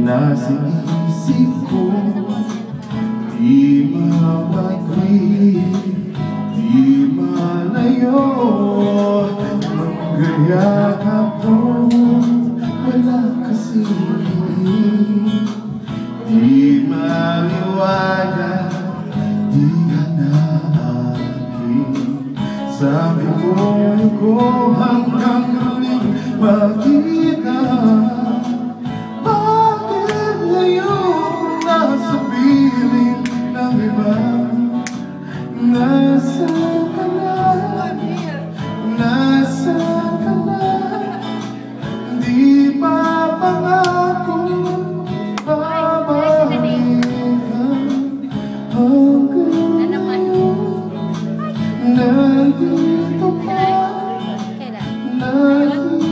nasa isip ko, di mawagwit, di malayo. Magayakap ko, wala kasi, di maliwanag, di ka na akin. Sabi ko hanggang muling makita. Bakit ngayon nasa piling ng iba? Nasa ka na, di pa pangako babalikan. Hanggang ngayon nandito pa, nakikita,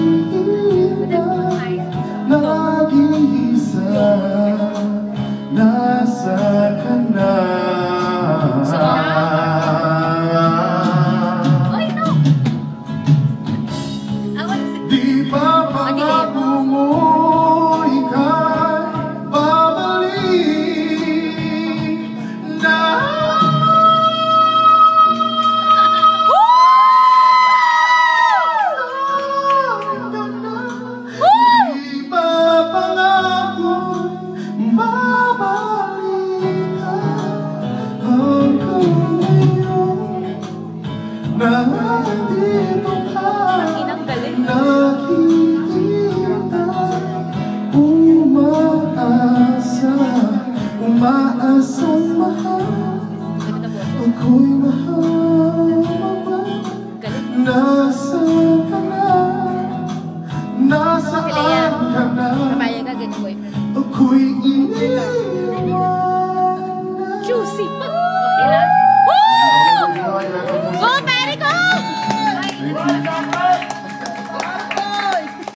nag-iisa, nasa ka na. Di pa pangako mo ika'y babalik na. Di pa pangako babalik ka. Hanggang ngayon nandito ka, nakikita, umaasang mahal, ako'y mahal.